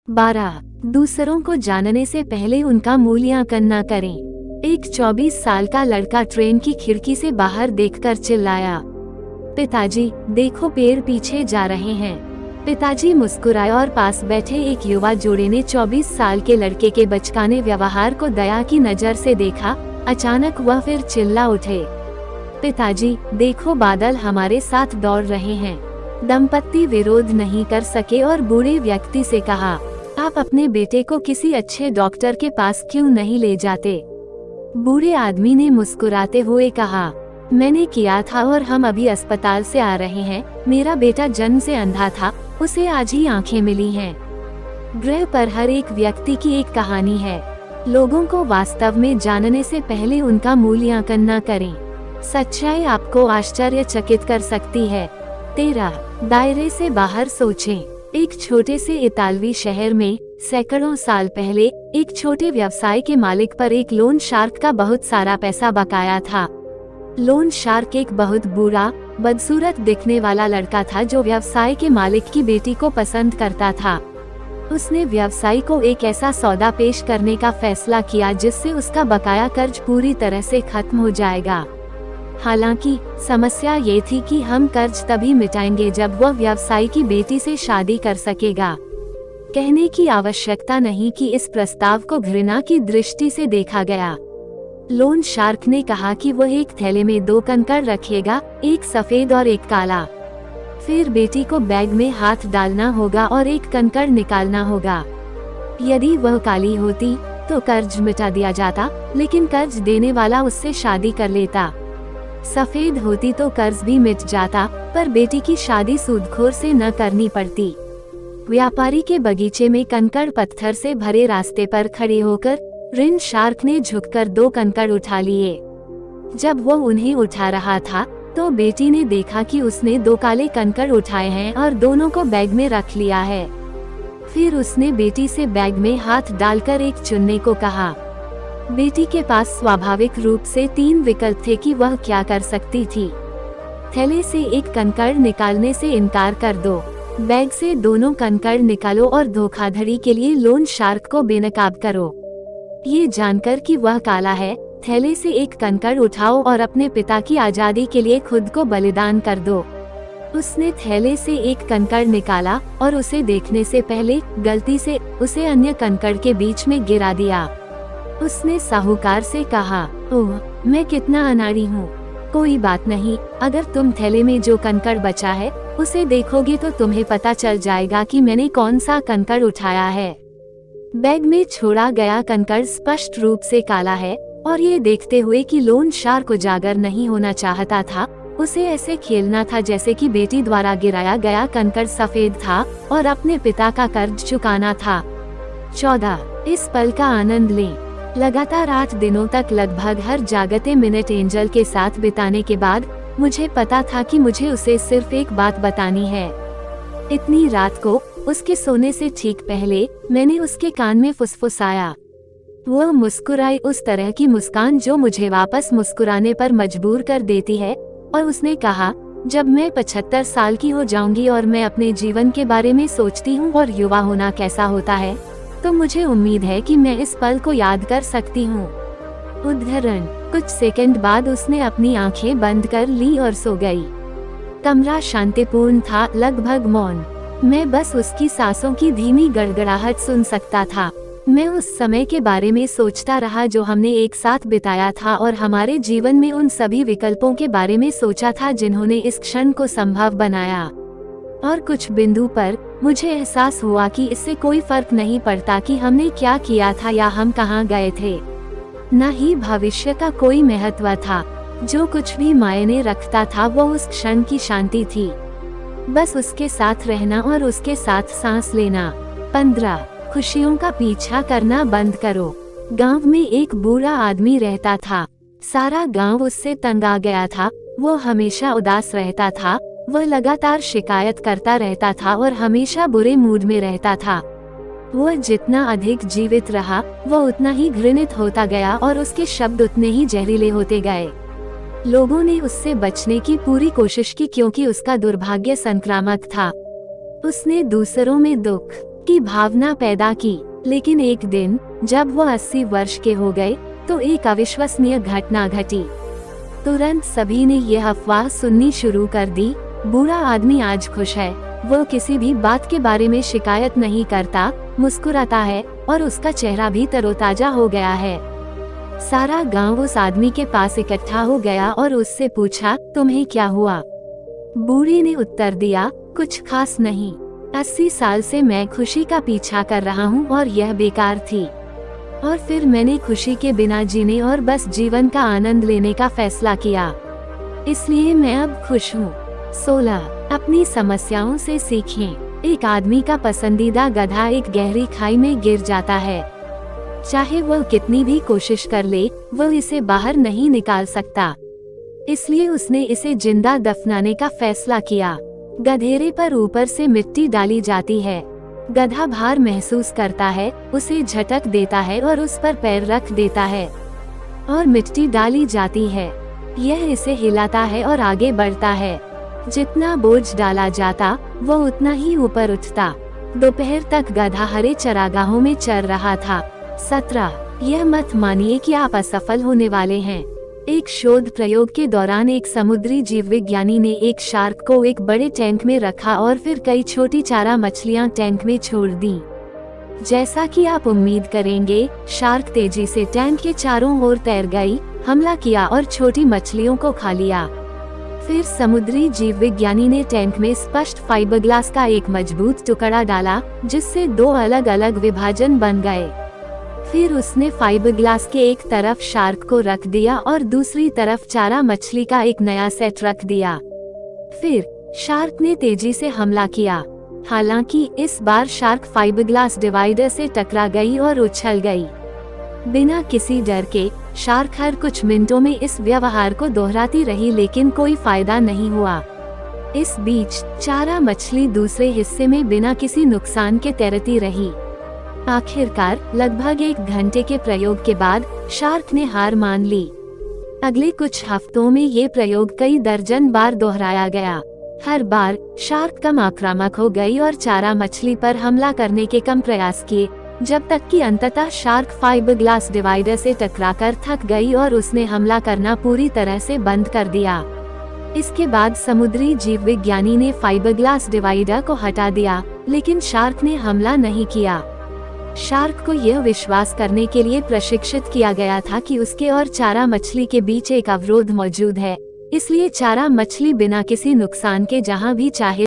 12. दूसरों को जानने से पहले उनका मूल्यांकन न करें। एक 24 साल का लड़का ट्रेन की खिड़की से बाहर देखकर चिल्लाया, पिताजी देखो, पेड़ पीछे जा रहे हैं। पिताजी मुस्कुराए और पास बैठे एक युवा जोड़े ने 24 साल के लड़के के बचकाने व्यवहार को दया की नजर से देखा। अचानक वह फिर चिल्ला उठे, पिताजी देखो, बादल हमारे साथ दौड़ रहे हैं। दंपत्ति विरोध नहीं कर सके और बूढ़े व्यक्ति से कहा, आप अपने बेटे को किसी अच्छे डॉक्टर के पास क्यों नहीं ले जाते? बूढ़े आदमी ने मुस्कुराते हुए कहा, मैंने किया था और हम अभी अस्पताल से आ रहे हैं। मेरा बेटा जन्म से अंधा था, उसे आज ही आंखें मिली हैं। ग्रह पर हर एक व्यक्ति की एक कहानी है। लोगों को वास्तव में जानने से पहले उनका मूल्यांकन न करें। सच्चाई आपको आश्चर्यचकित कर सकती है। 13. दायरे से बाहर सोचें। एक छोटे से इतालवी शहर में सैकड़ों साल पहले एक छोटे व्यवसाय के मालिक पर एक लोन शार्क का बहुत सारा पैसा बकाया था। लोन शार्क एक बहुत बुरा, बदसूरत दिखने वाला लड़का था जो व्यवसाय के मालिक की बेटी को पसंद करता था। उसने व्यवसायी को एक ऐसा सौदा पेश करने का फैसला किया जिससे उसका बकाया कर्ज पूरी तरह से खत्म हो जाएगा। हालांकि समस्या ये थी कि हम कर्ज तभी मिटाएंगे जब वह व्यवसायी की बेटी से शादी कर सकेगा। कहने की आवश्यकता नहीं कि इस प्रस्ताव को घृणा की दृष्टि से देखा गया। लोन शार्क ने कहा कि वह एक थैले में 2 कंकड़ रखेगा, एक सफेद और एक काला। फिर बेटी को बैग में हाथ डालना होगा और एक कंकड़ निकालना होगा। यदि वह काली होती तो कर्ज मिटा दिया जाता, लेकिन कर्ज देने वाला उससे शादी कर लेता। सफेद होती तो कर्ज भी मिट जाता, पर बेटी की शादी सूदखोर से न करनी पड़ती। व्यापारी के बगीचे में कंकड़ पत्थर से भरे रास्ते पर खड़े होकर ऋण शार्क ने झुककर 2 कंकड़ उठा लिए। जब वो उन्हें उठा रहा था तो बेटी ने देखा कि उसने 2 काले कंकड़ उठाए हैं और दोनों को बैग में रख लिया है। फिर उसने बेटी से बैग में हाथ डालकर एक चुनने को कहा। बेटी के पास स्वाभाविक रूप से 3 विकल्प थे कि वह क्या कर सकती थी। थैले से एक कंकड़ निकालने से इनकार कर दो, बैग से दोनों कंकड़ निकालो और धोखाधड़ी के लिए लोन शार्क को बेनकाब करो। ये जानकर कि वह काला है, थैले से एक कंकड़ उठाओ और अपने पिता की आजादी के लिए खुद को बलिदान कर दो। उसने थैले से एक कंकड़ निकाला और उसे देखने से पहले गलती से उसे अन्य कंकड़ के बीच में गिरा दिया। उसने साहूकार से कहा, ओह, मैं कितना अनाड़ी हूँ। कोई बात नहीं, अगर तुम थैले में जो कंकड़ बचा है उसे देखोगे तो तुम्हें पता चल जाएगा कि मैंने कौन सा कंकड़ उठाया है। बैग में छोड़ा गया कंकड़ स्पष्ट रूप से काला है और ये देखते हुए कि लोन शार्क उजागर नहीं होना चाहता था, उसे ऐसे खेलना था जैसे कि बेटी द्वारा गिराया गया कंकड़ सफेद था और अपने पिता का कर्ज चुकाना था। 14. इस पल का आनंद लें। लगातार 8 दिनों तक लगभग हर जागते मिनट एंजल के साथ बिताने के बाद मुझे पता था कि मुझे उसे सिर्फ एक बात बतानी है। इतनी रात को उसके सोने से ठीक पहले मैंने उसके कान में फुसफुसाया। वह मुस्कुराई, उस तरह की मुस्कान जो मुझे वापस मुस्कुराने पर मजबूर कर देती है, और उसने कहा, जब मैं 75 साल की हो जाऊंगी और मैं अपने जीवन के बारे में सोचती हूँ और युवा होना कैसा होता है, तो मुझे उम्मीद है कि मैं इस पल को याद कर सकती हूँ। उद्धरण। कुछ सेकंड बाद उसने अपनी आंखें बंद कर ली और सो गई। कमरा शांतिपूर्ण था, लगभग मौन। मैं बस उसकी सांसों की धीमी गड़गड़ाहट सुन सकता था। मैं उस समय के बारे में सोचता रहा जो हमने एक साथ बिताया था और हमारे जीवन में उन सभी विकल्पों के बारे में सोचा था जिन्होंने इस क्षण को संभव बनाया। और कुछ बिंदु पर मुझे एहसास हुआ कि इससे कोई फर्क नहीं पड़ता कि हमने क्या किया था या हम कहाँ गए थे। न ही भविष्य का कोई महत्व था। जो कुछ भी मायने रखता था वो उस क्षण की शांति थी। बस उसके साथ रहना और उसके साथ सांस लेना। 15. खुशियों का पीछा करना बंद करो। गांव में एक बूढ़ा आदमी रहता था। सारा गांव उससे तंग आ गया था। वो हमेशा उदास रहता था। वह लगातार शिकायत करता रहता था और हमेशा बुरे मूड में रहता था। वह जितना अधिक जीवित रहा वह उतना ही घृणित होता गया और उसके शब्द उतने ही जहरीले होते गए। लोगों ने उससे बचने की पूरी कोशिश की क्योंकि उसका दुर्भाग्य संक्रामक था। उसने दूसरों में दुख, की भावना पैदा की। लेकिन एक दिन जब वो 80 वर्ष के हो गए तो एक अविश्वसनीय घटना घटी। तुरंत सभी ने यह अफवाह सुननी शुरू कर दी, बूढ़ा आदमी आज खुश है, वो किसी भी बात के बारे में शिकायत नहीं करता, मुस्कुराता है और उसका चेहरा भी तरोताजा हो गया है। सारा गांव उस आदमी के पास इकट्ठा हो गया और उससे पूछा, तुम्हें क्या हुआ? बूढ़े ने उत्तर दिया, कुछ खास नहीं, 80 साल से मैं खुशी का पीछा कर रहा हूँ और यह बेकार थी, और फिर मैंने खुशी के बिना जीने और बस जीवन का आनंद लेने का फैसला किया, इसलिए मैं अब खुश हूँ। 16. अपनी समस्याओं से सीखें। एक आदमी का पसंदीदा गधा एक गहरी खाई में गिर जाता है। चाहे वह कितनी भी कोशिश कर ले, वह इसे बाहर नहीं निकाल सकता। इसलिए उसने इसे जिंदा दफनाने का फैसला किया। गधेरे पर ऊपर से मिट्टी डाली जाती है। गधा भार महसूस करता है, उसे झटक देता है और उस पर पैर रख देता है और मिट्टी डाली जाती है। यह इसे हिलाता है और आगे बढ़ता है। जितना बोझ डाला जाता वो उतना ही ऊपर उठता। दोपहर तक गधा हरे चरागाहों में चर रहा था। 17. यह मत मानिए कि आप असफल होने वाले हैं। एक शोध प्रयोग के दौरान एक समुद्री जीव विज्ञानी ने एक शार्क को एक बड़े टैंक में रखा और फिर कई छोटी चारा मछलियां टैंक में छोड़ दी। जैसा कि आप उम्मीद करेंगे, शार्क तेजी से टैंक के चारों ओर तैर गई, हमला किया और छोटी मछलियों को खा लिया। फिर समुद्री जीव विज्ञानी ने टैंक में स्पष्ट फाइबरग्लास का एक मजबूत टुकड़ा डाला, जिससे 2 अलग अलग विभाजन बन गए। फिर उसने फाइबरग्लास के एक तरफ शार्क को रख दिया और दूसरी तरफ चारा मछली का एक नया सेट रख दिया। फिर शार्क ने तेजी से हमला किया। हालांकि इस बार शार्क फाइबरग्लास डिवाइडर से टकरा गई और उछल गई। बिना किसी डर के शार्क हर कुछ मिनटों में इस व्यवहार को दोहराती रही, लेकिन कोई फायदा नहीं हुआ। इस बीच चारा मछली दूसरे हिस्से में बिना किसी नुकसान के तैरती रही। आखिरकार लगभग 1 घंटे के प्रयोग के बाद शार्क ने हार मान ली। अगले कुछ हफ्तों में ये प्रयोग कई दर्जन बार दोहराया गया। हर बार शार्क कम आक्रामक हो गई और चारा मछली पर हमला करने के कम प्रयास किए, जब तक कि अंततः शार्क फाइबरग्लास डिवाइडर से टकराकर थक गई और उसने हमला करना पूरी तरह से बंद कर दिया। इसके बाद समुद्री जीव विज्ञानी ने फाइबरग्लास डिवाइडर को हटा दिया, लेकिन शार्क ने हमला नहीं किया। शार्क को यह विश्वास करने के लिए प्रशिक्षित किया गया था कि उसके और चारा मछली के बीच एक अवरोध मौजूद है, इसलिए चारा मछली बिना किसी नुकसान के जहां भी चाहे